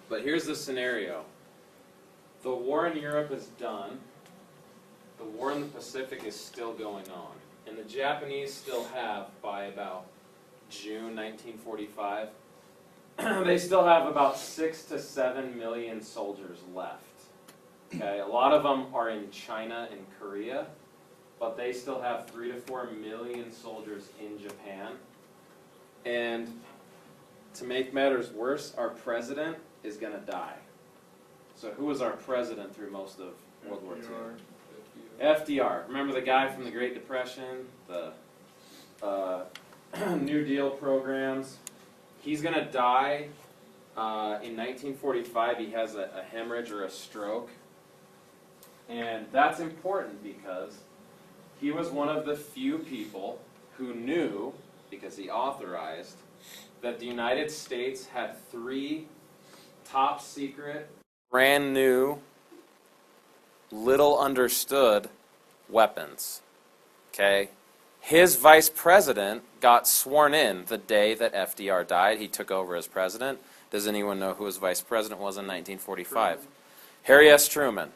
But here's the scenario. The war in Europe is done. The war in the Pacific is still going on. And the Japanese still have, by about June 1945, they still have about 6 to 7 million soldiers left. Okay, a lot of them are in China and Korea, but they still have 3 to 4 million soldiers in Japan. And to make matters worse, our president is going to die. So who was our president through most of World War II? FDR. Remember the guy from the Great Depression, the New Deal programs? He's going to die in 1945. He has a hemorrhage or a stroke. And that's important because he was one of the few people who knew, because he authorized, that the United States had 3 top secret, brand new, little understood weapons. Okay? His vice president got sworn in the day that FDR died. He took over as president. Does anyone know who his vice president was in 1945? Truman. Harry S. Truman.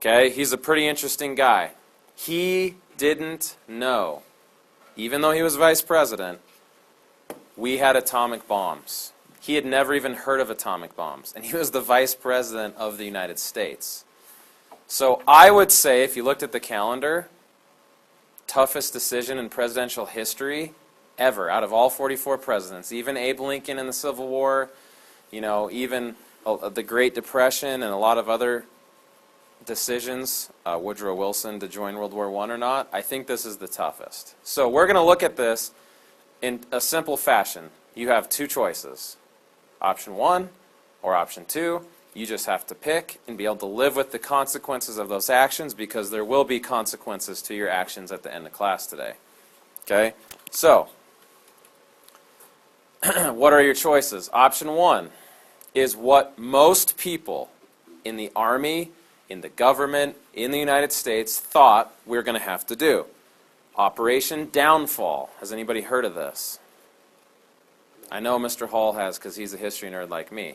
Okay? He's a pretty interesting guy. He didn't know, even though he was vice president, we had atomic bombs. He had never even heard of atomic bombs, and he was the vice president of the United States. So I would say, if you looked at the calendar, toughest decision in presidential history ever, out of all 44 presidents, even Abe Lincoln in the Civil War, even the Great Depression and a lot of other decisions, Woodrow Wilson to join World War I or not, I think this is the toughest. So we're going to look at this in a simple fashion. You have 2 choices, option 1 or option 2. You just have to pick and be able to live with the consequences of those actions, because there will be consequences to your actions at the end of class today. Okay? So, what are your choices? Option 1 is what most people in the Army, in the government, in the United States thought we were going to have to do. Operation Downfall. Has anybody heard of this? I know Mr. Hall has, because he's a history nerd like me.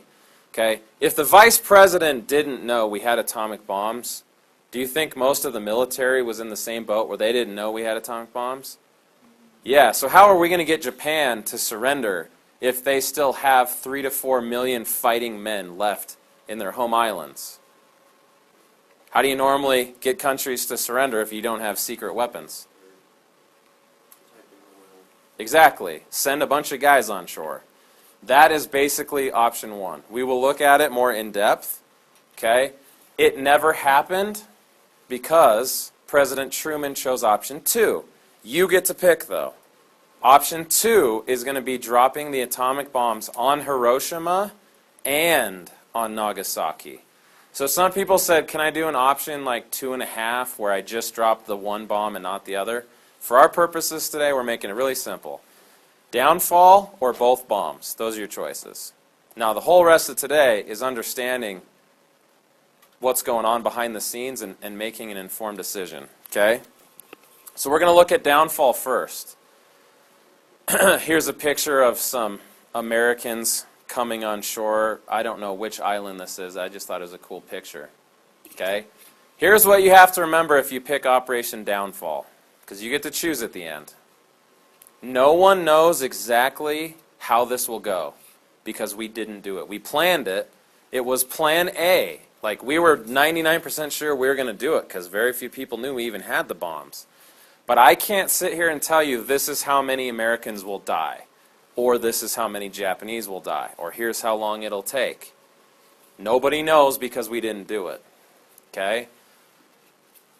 Okay? If the vice president didn't know we had atomic bombs, do you think most of the military was in the same boat where they didn't know we had atomic bombs? Yeah, so how are we going to get Japan to surrender if they still have 3 to 4 million fighting men left in their home islands? How do you normally get countries to surrender if you don't have secret weapons? Exactly. Send a bunch of guys on shore. That is basically option 1. We will look at it more in depth. Okay? It never happened because President Truman chose option 2. You get to pick, though. Option 2 is going to be dropping the atomic bombs on Hiroshima and on Nagasaki. So some people said, can I do an option like 2.5 where I just drop the one bomb and not the other? For our purposes today, we're making it really simple. Downfall or both bombs. Those are your choices. Now, the whole rest of today is understanding what's going on behind the scenes and making an informed decision. Okay? So we're going to look at downfall first. Here's a picture of some Americans coming on shore. I don't know which island this is. I just thought it was a cool picture. Okay? Here's what you have to remember if you pick Operation Downfall, because you get to choose at the end. No one knows exactly how this will go because we didn't do it. We planned it. It was plan A. Like, we were 99% sure we were going to do it because very few people knew we even had the bombs. But I can't sit here and tell you this is how many Americans will die, or this is how many Japanese will die, or here's how long it'll take. Nobody knows because we didn't do it. Okay?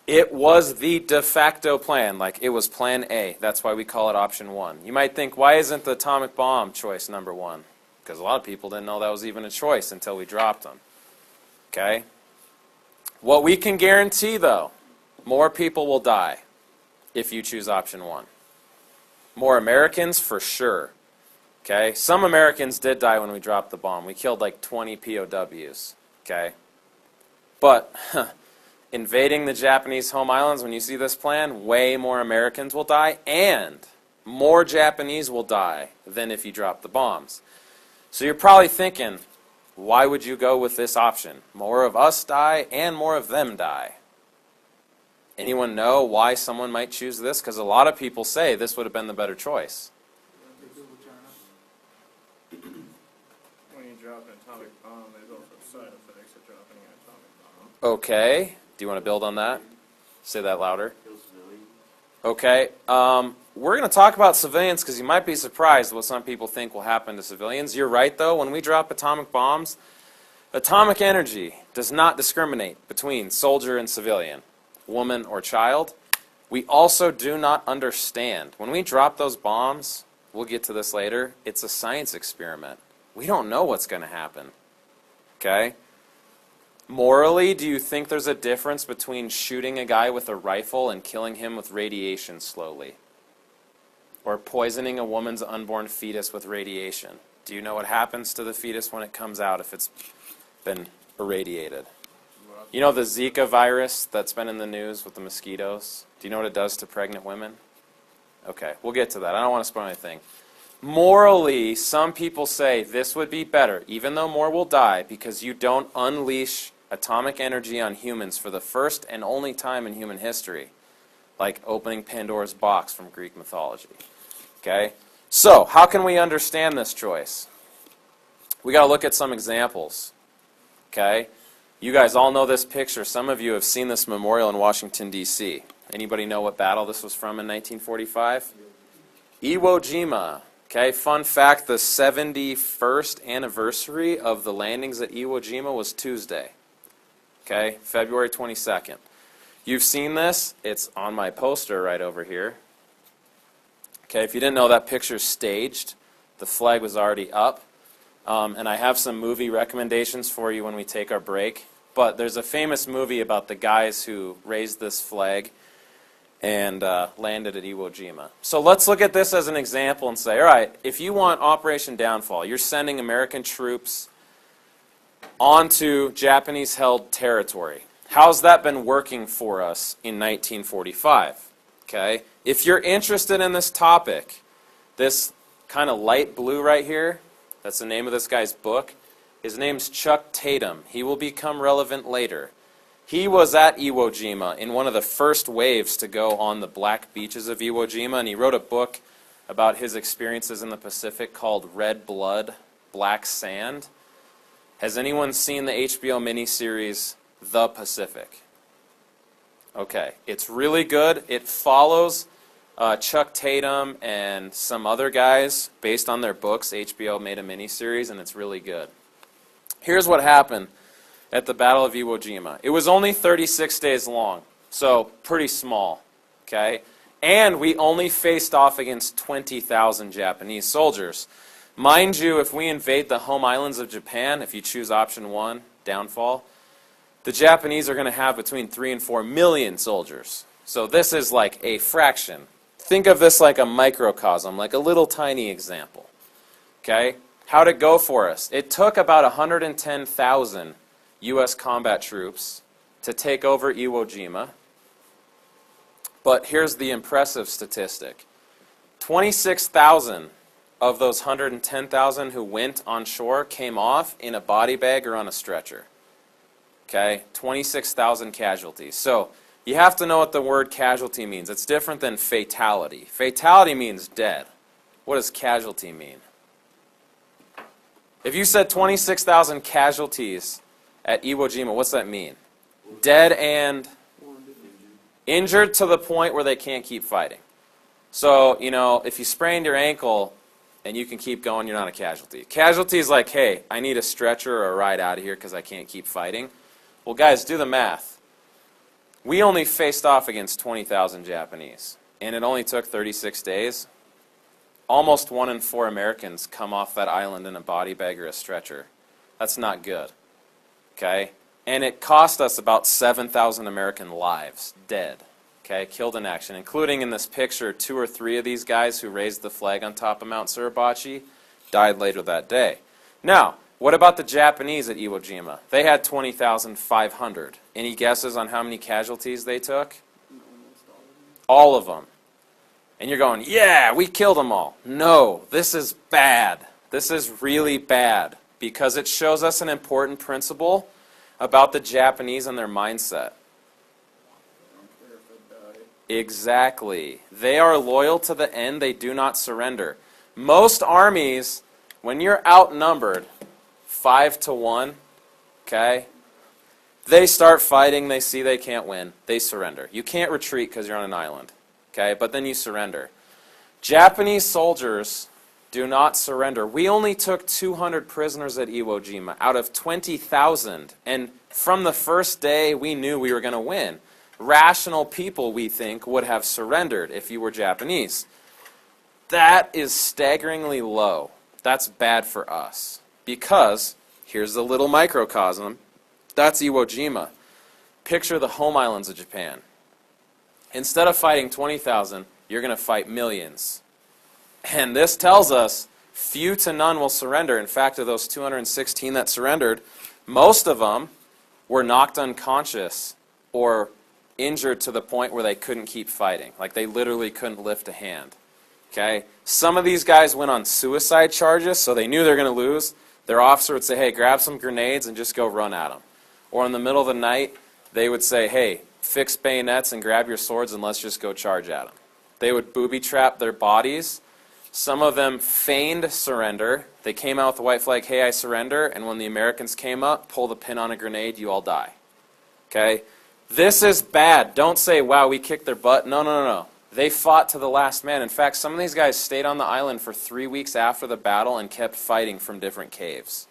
It was the de facto plan, like it was plan A. That's why we call it option 1. You might think, why isn't the atomic bomb choice number 1? Because a lot of people didn't know that was even a choice until we dropped them. Okay? What we can guarantee, though, more people will die if you choose option 1. More Americans, for sure. Okay? Some Americans did die when we dropped the bomb. We killed like 20 POWs. Okay? But invading the Japanese home islands, when you see this plan, way more Americans will die, and more Japanese will die than if you drop the bombs. So you're probably thinking, Why would you go with this option? More of us die and more of them die. Anyone know why someone might choose this? Because a lot of people say this would have been the better choice. When you drop an atomic bomb, there's also side effects of dropping an atomic bomb. Okay. Do you want to build on that? Say that louder. Okay. We're going to talk about civilians because you might be surprised what some people think will happen to civilians. You're right, though. When we drop atomic bombs, atomic energy does not discriminate between soldier and civilian, woman or child. We also do not understand. When we drop those bombs, we'll get to this later, it's a science experiment. We don't know what's going to happen. Okay? Morally, do you think there's a difference between shooting a guy with a rifle and killing him with radiation slowly? Or poisoning a woman's unborn fetus with radiation? Do you know what happens to the fetus when it comes out if it's been irradiated? You know the Zika virus that's been in the news with the mosquitoes? Do you know what it does to pregnant women? Okay, we'll get to that. I don't want to spoil anything. Morally, some people say this would be better, even though more will die, because you don't unleash atomic energy on humans for the first and only time in human history, like opening Pandora's box from Greek mythology. Okay? So, how can we understand this choice? We got to look at some examples. Okay? You guys all know this picture. Some of you have seen this memorial in Washington, D.C. Anybody know what battle this was from in 1945? Iwo Jima. Okay, fun fact, the 71st anniversary of the landings at Iwo Jima was Tuesday. Okay, February 22nd. You've seen this. It's on my poster right over here. Okay, if you didn't know, that picture's staged. The flag was already up. And I have some movie recommendations for you when we take our break. But there's a famous movie about the guys who raised this flag and landed at Iwo Jima. So let's look at this as an example and say, all right, if you want Operation Downfall, you're sending American troops onto Japanese-held territory. How's that been working for us in 1945? Okay, if you're interested in this topic, this kind of light blue right here, that's the name of this guy's book. His name's Chuck Tatum. He will become relevant later. He was at Iwo Jima in one of the first waves to go on the black beaches of Iwo Jima, and he wrote a book about his experiences in the Pacific called Red Blood, Black Sand. Has anyone seen the HBO miniseries The Pacific? Okay, it's really good. It follows Chuck Tatum and some other guys based on their books. HBO made a miniseries, and it's really good. Here's what happened at the Battle of Iwo Jima. It was only 36 days long, so pretty small, okay? And we only faced off against 20,000 Japanese soldiers. Mind you, if we invade the home islands of Japan, if you choose option 1, downfall, the Japanese are going to have between 3 and 4 million soldiers. So this is like a fraction. Think of this like a microcosm, like a little tiny example. Okay? How'd it go for us? It took about 110,000 U.S. combat troops to take over Iwo Jima. But here's the impressive statistic. 26,000 of those 110,000 who went on shore came off in a body bag or on a stretcher. Okay? 26,000 casualties. So you have to know what the word casualty means. It's different than fatality. Fatality means dead. What does casualty mean? If you said 26,000 casualties at Iwo Jima, what's that mean? Dead and injured to the point where they can't keep fighting. So, you know, if you sprained your ankle and you can keep going, you're not a casualty. Casualty is like, hey, I need a stretcher or a ride out of here because I can't keep fighting. Well, guys, do the math. We only faced off against 20,000 Japanese, and it only took 36 days. Almost 1 in 4 Americans come off that island in a body bag or a stretcher. That's not good. Okay? And it cost us about 7,000 American lives, dead. Okay? Killed in action, including in this picture, 2 or 3 of these guys who raised the flag on top of Mount Suribachi died later that day. Now, what about the Japanese at Iwo Jima? They had 20,500. Any guesses on how many casualties they took? All of them. And you're going, yeah, we killed them all. No, this is bad. This is really bad. because it shows us an important principle about the Japanese and their mindset. Exactly. They are loyal to the end. They do not surrender. Most armies, when you're outnumbered 5-1, okay, they start fighting. They see they can't win. They surrender. You can't retreat because you're on an island, okay, but then you surrender. Japanese soldiers do not surrender. We only took 200 prisoners at Iwo Jima out of 20,000, and from the first day we knew we were going to win. Rational people, we think, would have surrendered if you were Japanese. That is staggeringly low. That's bad for us. Because, here's the little microcosm, that's Iwo Jima. Picture the home islands of Japan. Instead of fighting 20,000, you're going to fight millions. And this tells us few to none will surrender. In fact, of those 216 that surrendered, most of them were knocked unconscious or injured to the point where they couldn't keep fighting. Like they literally couldn't lift a hand. Okay? Some of these guys went on suicide charges, so they knew they were going to lose. Their officer would say, hey, grab some grenades and just go run at them. Or in the middle of the night, they would say, hey, fix bayonets and grab your swords and let's just go charge at them. They would booby trap their bodies. Some of them feigned surrender. They came out with the white flag, hey, I surrender, and when the Americans came up, pull the pin on a grenade, you all die. Okay? This is bad. Don't say, wow, we kicked their butt. No, no, no, no. They fought to the last man. In fact, some of these guys stayed on the island for 3 weeks after the battle and kept fighting from different caves.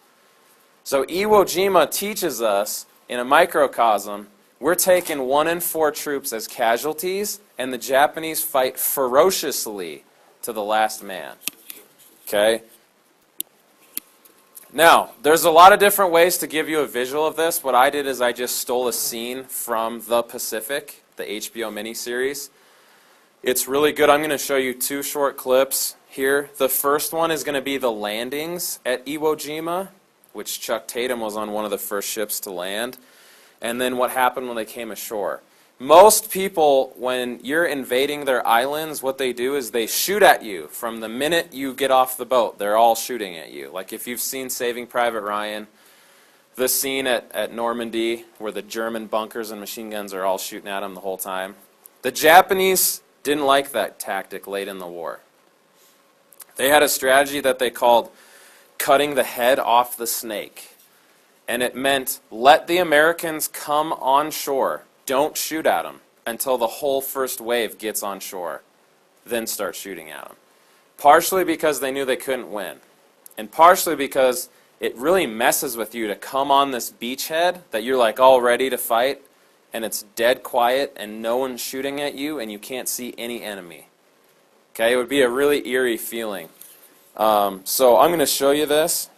So Iwo Jima teaches us, in a microcosm, we're taking 1 in 4 troops as casualties, and the Japanese fight ferociously to the last man. Okay? Now, there's a lot of different ways to give you a visual of this. What I did is I just stole a scene from The Pacific, the HBO miniseries. It's really good. I'm going to show you 2 short clips here. The first one is going to be the landings at Iwo Jima, which Chuck Tatum was on one of the first ships to land, and then what happened when they came ashore. Most people, when you're invading their islands, what they do is they shoot at you from the minute you get off the boat. They're all shooting at you. Like if you've seen Saving Private Ryan, the scene at Normandy where the German bunkers and machine guns are all shooting at them the whole time. The Japanese didn't like that tactic late in the war. They had a strategy that they called cutting the head off the snake. And it meant let the Americans come on shore. Don't shoot at them until the whole first wave gets on shore. Then start shooting at them. Partially because they knew they couldn't win. And partially because it really messes with you to come on this beachhead that you're like all ready to fight and it's dead quiet and no one's shooting at you and you can't see any enemy. Okay, it would be a really eerie feeling. So I'm going to show you this.